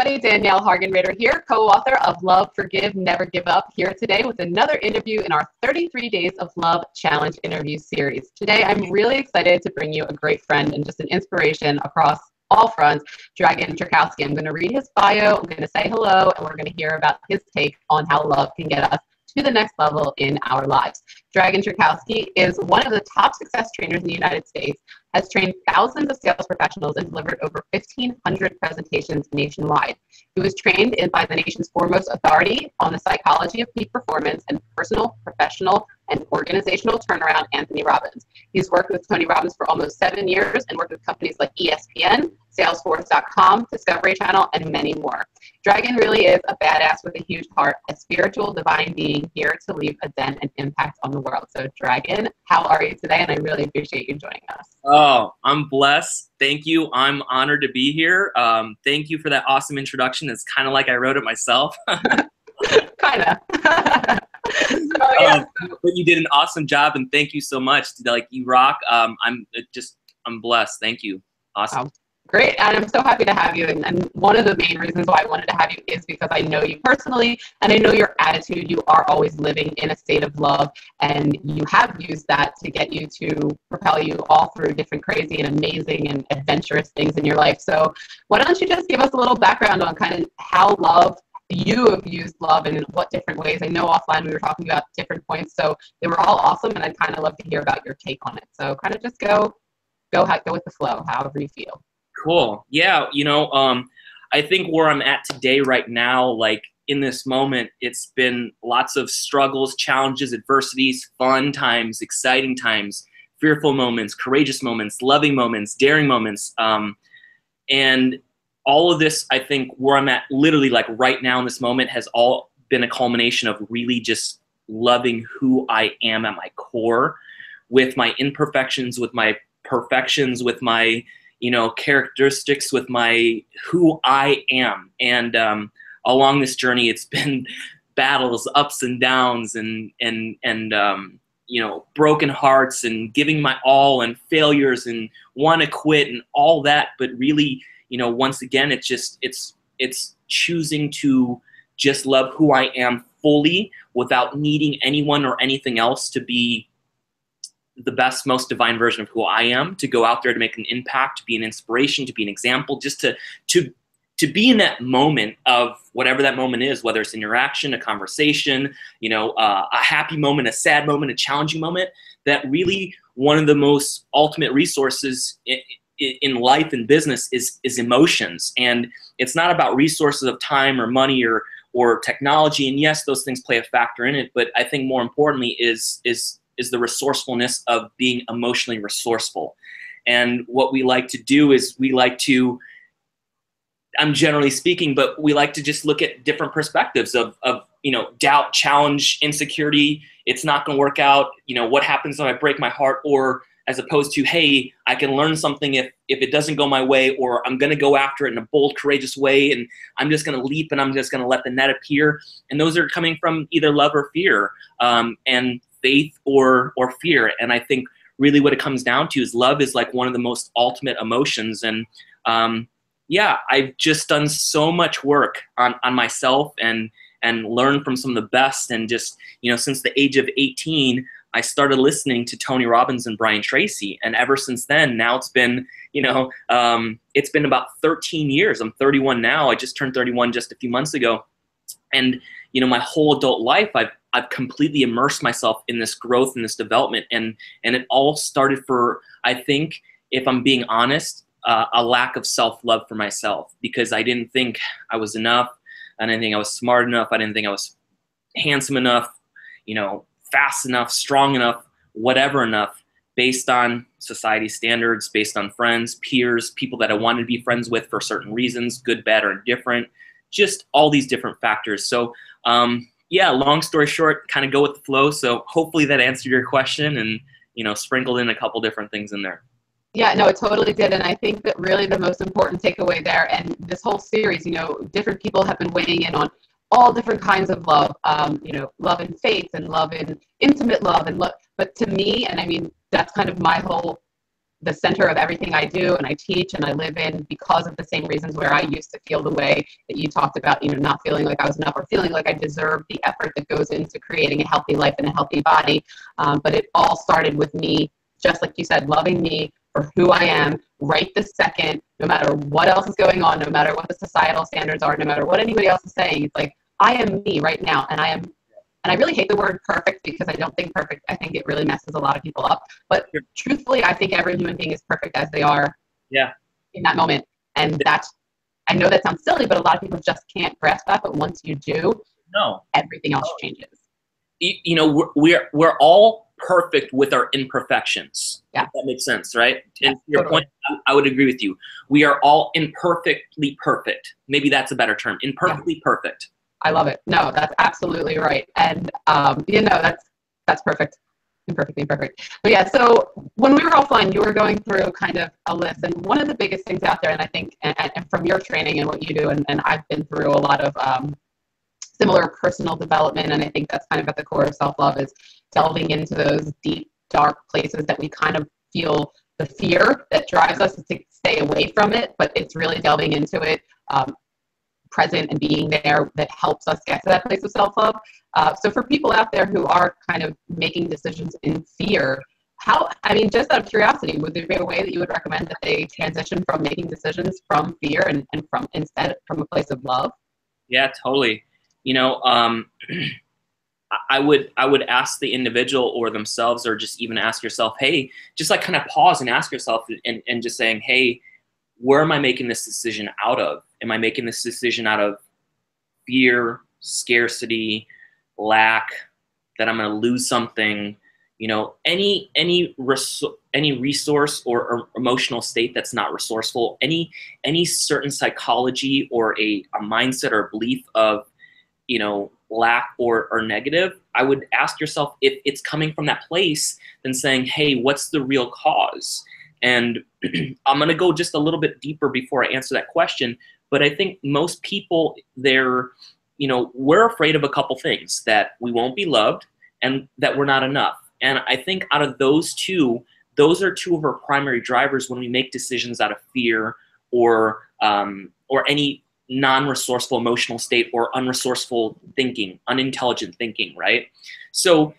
everybody, Danielle Hargan-Rader here, co-author of Love, Forgive, Never Give Up, here today with another interview in our 33 Days of Love Challenge interview series. Today, I'm really excited to bring you a great friend and just an inspiration across all fronts, Dragan Trajkovski. I'm going to read his bio, I'm going to say hello, and we're going to hear about his take on how love can get us to the next level in our lives. Dragan Trajkovski is one of the top success trainers in the United States, has trained thousands of sales professionals and delivered over 1,500 presentations nationwide. He was trained by the nation's foremost authority on the psychology of peak performance and personal, professional, and organizational turnaround, Anthony Robbins. He's worked with Tony Robbins for almost 7 years and worked with companies like ESPN, Salesforce.com, Discovery Channel, and many more. Dragan really is a badass with a huge heart, a spiritual divine being here to leave a dent and impact on the world. So Dragan, how are you today? And I really appreciate you joining us. Oh, I'm blessed. Thank you. I'm honored to be here. Thank you for that awesome introduction. It's kind of like I wrote it myself. Kind of. But you did an awesome job, and thank you so much. Like, you rock. I'm blessed. Thank you. Awesome. Oh, great. And I'm so happy to have you. And one of the main reasons why I wanted to have you is because I know you personally, and I know your attitude. You are always living in a state of love, and you have used that to get you to propel you all through different crazy and amazing and adventurous things in your life. So why don't you just give us a little background on kind of how you have used love and in what different ways. I know offline we were talking about different points, so they were all awesome, and I'd kind of love to hear about your take on it. So kind of just go with the flow, however you feel. Cool. Yeah, I think where I'm at today right now, like in this moment, it's been lots of struggles, challenges, adversities, fun times, exciting times, fearful moments, courageous moments, loving moments, daring moments, and all of this, I think, where I'm at literally like right now in this moment has all been a culmination of really just loving who I am at my core, with my imperfections, with my perfections, with my, characteristics, with my who I am. And along this journey, it's been battles, ups and downs, and broken hearts, and giving my all, and failures, and want to quit, and all that. But really, once again, it's choosing to just love who I am fully without needing anyone or anything else to be the best, most divine version of who I am, to go out there to make an impact, to be an inspiration, to be an example, just to be in that moment of whatever that moment is, whether it's an interaction, a conversation, a happy moment, a sad moment, a challenging moment. That really one of the most ultimate resources in life and business is emotions. And it's not about resources of time or money or technology. And yes, those things play a factor in it, but I think more importantly is the resourcefulness of being emotionally resourceful. And what we like to do is I'm generally speaking, but we like to just look at different perspectives of doubt, challenge, insecurity. It's not going to work out. What happens when I break my heart? Or as opposed to, hey, I can learn something if it doesn't go my way, or I'm going to go after it in a bold, courageous way, and I'm just going to leap, and I'm just going to let the net appear. And those are coming from either love or fear, and faith or fear. And I think really what it comes down to is love is like one of the most ultimate emotions. And I've just done so much work on myself and learned from some of the best. And just, since the age of 18, I started listening to Tony Robbins and Brian Tracy. And ever since then, now it's been, it's been about 13 years. I'm 31 now. I just turned 31 just a few months ago. And, my whole adult life, I've completely immersed myself in this growth and this development. And it all started for, I think, if I'm being honest, a lack of self-love for myself, because I didn't think I was enough. I didn't think I was smart enough. I didn't think I was handsome enough, fast enough, strong enough, whatever enough, based on society standards, based on friends, peers, people that I wanted to be friends with for certain reasons, good, bad, or indifferent, just all these different factors. So long story short, kind of go with the flow. So hopefully that answered your question, and, sprinkled in a couple different things in there. Yeah, no, it totally did. And I think that really the most important takeaway there, and this whole series, different people have been weighing in on all different kinds of love, love in faith and love in intimate love. But to me, and I mean, that's kind of my whole the center of everything I do and I teach and I live in, because of the same reasons where I used to feel the way that you talked about, not feeling like I was enough or feeling like I deserved the effort that goes into creating a healthy life and a healthy body. But it all started with me, just like you said, loving me for who I am right this second, no matter what else is going on, no matter what the societal standards are, no matter what anybody else is saying. It's like, I am me right now, and I really hate the word perfect, because I don't think perfect, I think it really messes a lot of people up. But truthfully, I think every human being is perfect as they are in that moment. And I know that sounds silly, but a lot of people just can't grasp that. But once you do, everything else changes. We're all perfect with our imperfections. Yeah. If that makes sense, right? And to your point, I would agree with you. We are all imperfectly perfect. Maybe that's a better term. Imperfectly perfect. I love it. No, that's absolutely right. And, that's perfect. Imperfectly perfect. But yeah, so when we were offline, you were going through kind of a list. And one of the biggest things out there, and I think, and from your training and what you do, and I've been through a lot of similar personal development, and I think that's kind of at the core of self-love, is delving into those deep, dark places that we kind of feel the fear that drives us to stay away from it, but it's really delving into it, present and being there, that helps us get to that place of self-love. So for people out there who are kind of making decisions in fear, just out of curiosity, would there be a way that you would recommend that they transition from making decisions from fear and instead from a place of love? Yeah, totally. I would ask the individual or themselves, or just even ask yourself, hey, just like kind of pause and ask yourself and just saying, hey, where am I making this decision out of? Am I making this decision out of fear, scarcity, lack, that I'm going to lose something? Any resource or emotional state that's not resourceful, any certain psychology or a mindset or belief of, lack or negative, I would ask yourself if it's coming from that place, then saying, hey, what's the real cause? And I'm going to go just a little bit deeper before I answer that question. But I think most people, we're afraid of a couple things: that we won't be loved and that we're not enough. And I think out of those are two of our primary drivers when we make decisions out of fear or any non-resourceful emotional state or unresourceful thinking, unintelligent thinking, right? So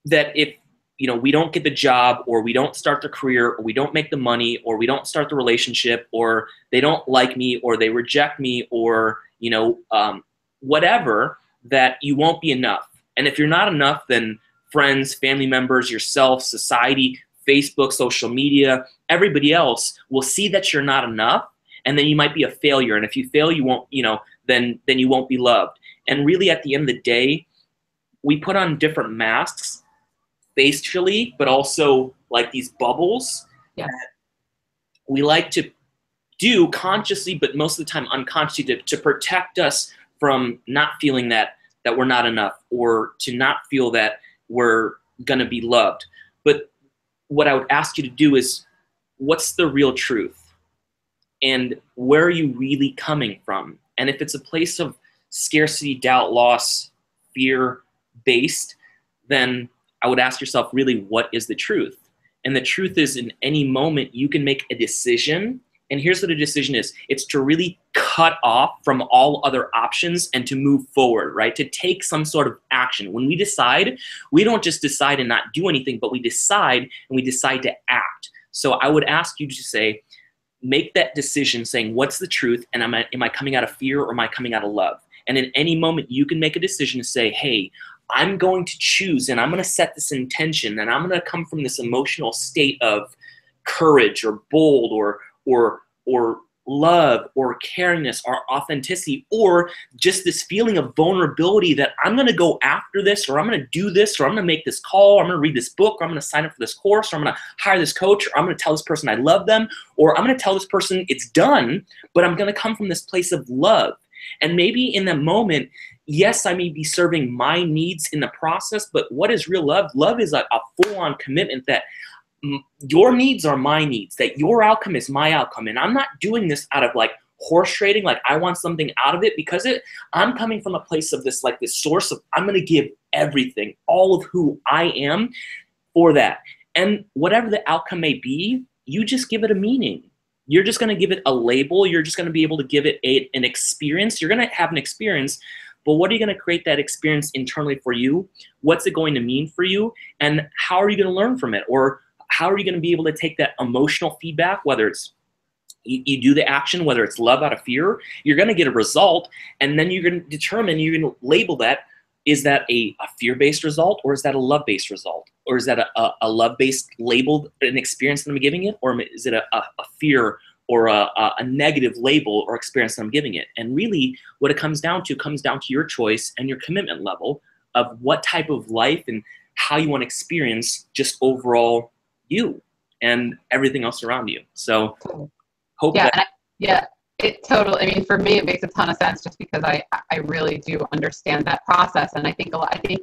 that if we don't get the job, or we don't start the career, or we don't make the money, or we don't start the relationship, or they don't like me, or they reject me, or whatever, that you won't be enough. And if you're not enough, then friends, family members, yourself, society, Facebook, social media, everybody else will see that you're not enough, and then you might be a failure. And if you fail, you won't, then you won't be loved. And really, at the end of the day, we put on different masks facially, but also like these bubbles that we like to do consciously, but most of the time unconsciously, to protect us from not feeling that we're not enough, or to not feel that we're going to be loved. But what I would ask you to do is, what's the real truth? And where are you really coming from? And if it's a place of scarcity, doubt, loss, fear-based, then I would ask yourself, really, what is the truth? And the truth is, in any moment, you can make a decision. And here's what a decision is. It's to really cut off from all other options and to move forward, right? To take some sort of action. When we decide, we don't just decide and not do anything, but we decide, and we decide to act. So I would ask you to say, make that decision saying, what's the truth? And am I coming out of fear, or am I coming out of love? And in any moment, you can make a decision to say, hey, I'm going to choose, and I'm going to set this intention, and I'm going to come from this emotional state of courage, or bold, or love, or caringness, or authenticity, or just this feeling of vulnerability that I'm going to go after this, or I'm going to do this, or I'm going to make this call, or I'm going to read this book, or I'm going to sign up for this course, or I'm going to hire this coach, or I'm going to tell this person I love them, or I'm going to tell this person it's done, but I'm going to come from this place of love. And maybe in that moment, yes, I may be serving my needs in the process, but what is real love? Love is a full-on commitment that your needs are my needs, that your outcome is my outcome. And I'm not doing this out of like horse trading, like I want something out of it, because I'm coming from a place of this, like this source of, I'm going to give everything, all of who I am for that. And whatever the outcome may be, you just give it a meaning. You're just going to give it a label. You're just going to be able to give it an experience. You're going to have an experience, but what are you going to create that experience internally for you? What's it going to mean for you? And how are you going to learn from it? Or how are you going to be able to take that emotional feedback, whether it's you do the action, whether it's love out of fear, you're going to get a result, and then you're going to determine, you're going to label that, is that a fear-based result, or is that a love-based result? Or is that a love-based labeled an experience that I'm giving it, or is it a fear or a negative label or experience that I'm giving it? And really what it comes down to your choice and your commitment level of what type of life and how you want to experience just overall you and everything else around you. So hope that. Yeah, it totally, I mean, for me, it makes a ton of sense just because I really do understand that process. And I think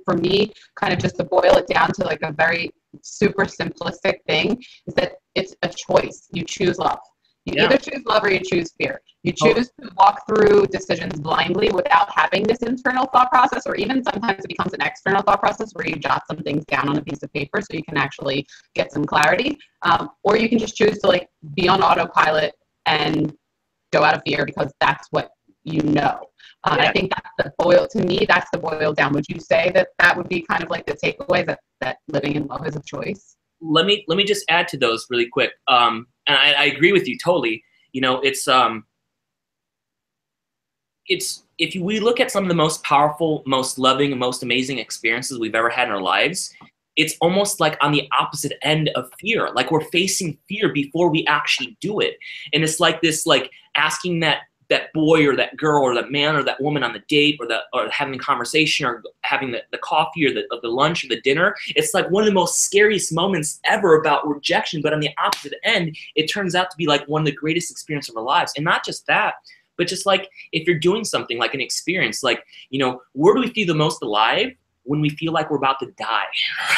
for me, kind of just to boil it down to like a very super simplistic thing, is that it's a choice. You choose love. You either choose love or you choose fear. You choose to walk through decisions blindly without having this internal thought process, or even sometimes it becomes an external thought process where you jot some things down on a piece of paper so you can actually get some clarity. Or you can just choose to like be on autopilot and go out of fear because that's what you know. I think to me, that's the boil down. Would you say that would be kind of like the takeaway, that living in love is a choice? Let me just add to those really quick. And I agree with you totally. You know, it's if we look at some of the most powerful, most loving, and most amazing experiences we've ever had in our lives, it's almost like on the opposite end of fear. Like we're facing fear before we actually do it. And it's like this, like asking that boy or that girl or that man or that woman on the date, or having a conversation, or having the coffee or the lunch or the dinner. It's like one of the most scariest moments ever about rejection. But on the opposite end, it turns out to be like one of the greatest experiences of our lives. And not just that, but just like if you're doing something like an experience, like, you know, where do we feel the most alive? When we feel like we're about to die,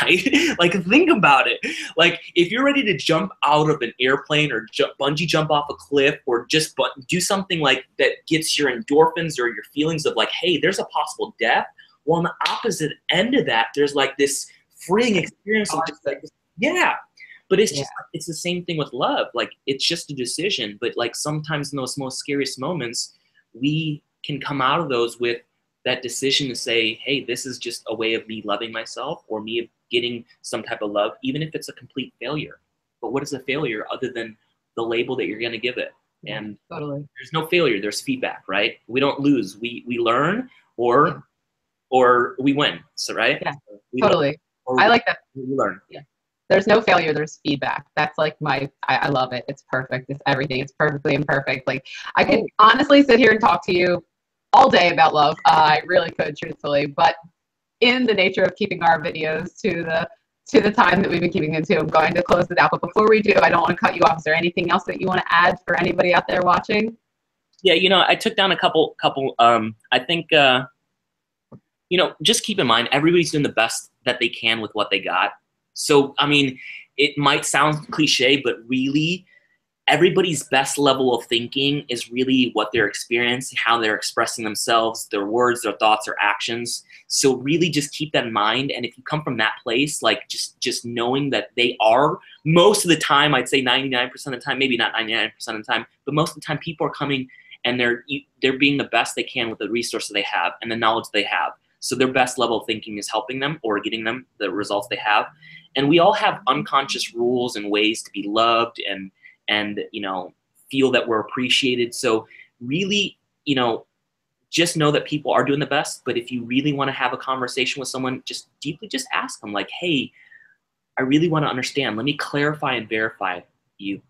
right? Like think about it. Like if you're ready to jump out of an airplane or bungee jump off a cliff, or just do something like that gets your endorphins or your feelings of like, hey, there's a possible death. Well, on the opposite end of that, there's like this freeing experience of just like, but it's just, it's the same thing with love. Like it's just a decision, but like sometimes in those most scariest moments, we can come out of those with that decision to say, hey, this is just a way of me loving myself, or me getting some type of love, even if it's a complete failure. But what is a failure other than the label that you're going to give it? And there's no failure, there's feedback, right? We don't lose, we learn, or we win. So right? Yeah, totally. I like that. We learn. Yeah. There's no failure, there's feedback. That's like I love it. It's perfect. It's everything. It's perfectly imperfect. Like I could honestly sit here and talk to you all day about love. I really could, truthfully, but in the nature of keeping our videos to the time that we've been keeping them to, I'm going to close it out. But before we do, I don't want to cut you off. Is there anything else that you want to add for anybody out there watching? Yeah, you know, I took down a couple. I think, you know, just keep in mind, everybody's doing the best that they can with what they got. So, I mean, it might sound cliche, but really, everybody's best level of thinking is really what they're experiencing, how they're expressing themselves, their words, their thoughts, their actions. So really just keep that in mind. And if you come from that place, like just knowing that they are, most of the time, I'd say 99% of the time, maybe not 99% of the time, but most of the time people are coming and they're being the best they can with the resources they have and the knowledge they have. So their best level of thinking is helping them or getting them the results they have. And we all have unconscious rules and ways to be loved and you know, feel that we're appreciated. So really, you know, just know that people are doing the best. But if you really want to have a conversation with someone, just deeply just ask them like, hey, I really want to understand. Let me clarify and verify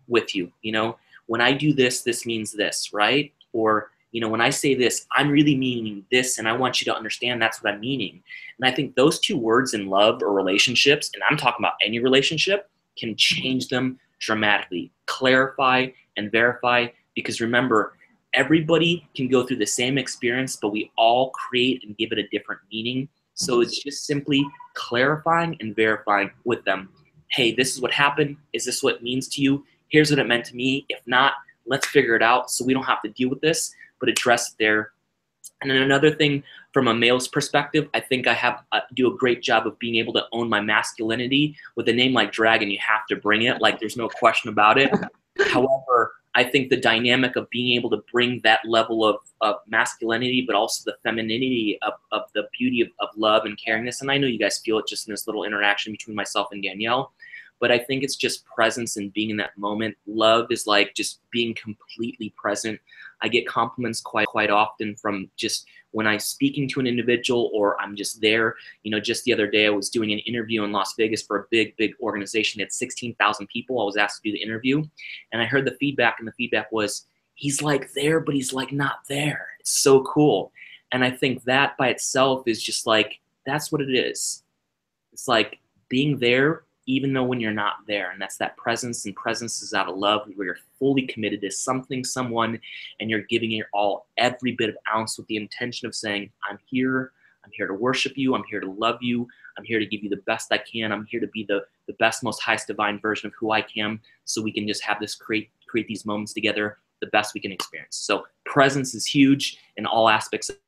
with you. You know, when I do this, this means this, right? Or, you know, when I say this, I'm really meaning this, and I want you to understand that's what I'm meaning. And I think those two words in love or relationships, and I'm talking about any relationship, can change them dramatically. Clarify and verify, because remember, everybody can go through the same experience, but we all create and give it a different meaning. So it's just simply clarifying and verifying with them. Hey, this is what happened. Is this what it means to you? Here's what it meant to me. If not, let's figure it out so we don't have to deal with this, but address it there. And then another thing from a male's perspective, I think I do a great job of being able to own my masculinity. With a name like Dragan, you have to bring it. Like, there's no question about it. However, I think the dynamic of being able to bring that level of masculinity, but also the femininity of the beauty of love and caringness. And I know you guys feel it just in this little interaction between myself and Danielle, but I think it's just presence and being in that moment. Love is like just being completely present. I get compliments quite often from just when I'm speaking to an individual or I'm just there. You know, just the other day I was doing an interview in Las Vegas for a big organization. It had 16,000 people. I was asked to do the interview, and I heard the feedback, and the feedback was, he's like there, but he's like not there. It's so cool. And I think that by itself is just like, that's what it is. It's like being there even though when you're not there. And that's that presence, and presence is out of love, where you're fully committed to something, someone, and you're giving it all, every bit of ounce, with the intention of saying, I'm here to worship you, I'm here to love you, I'm here to give you the best I can, I'm here to be the best, most highest divine version of who I can, so we can just have this, create these moments together, the best we can experience. So presence is huge in all aspects of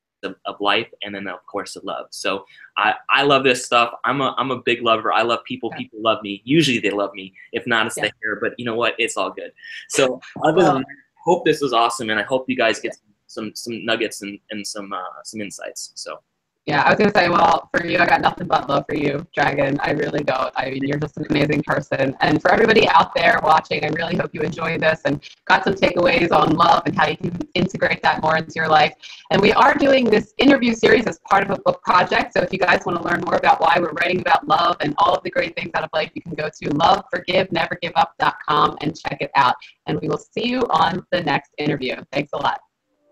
life, and then of course of love. So I love this stuff. I'm a big lover. I love people. People love me. Usually they love me. If not, it's the hair. But you know what? It's all good. So other than that, I hope this was awesome, and I hope you guys get some nuggets and some insights. So. Yeah, I was going to say, well, for you, I got nothing but love for you, Dragan. I really don't. I mean, you're just an amazing person. And for everybody out there watching, I really hope you enjoyed this and got some takeaways on love and how you can integrate that more into your life. And we are doing this interview series as part of a book project. So if you guys want to learn more about why we're writing about love and all of the great things out of life, you can go to loveforgivenevergiveup.com and check it out. And we will see you on the next interview. Thanks a lot.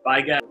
Bye, guys.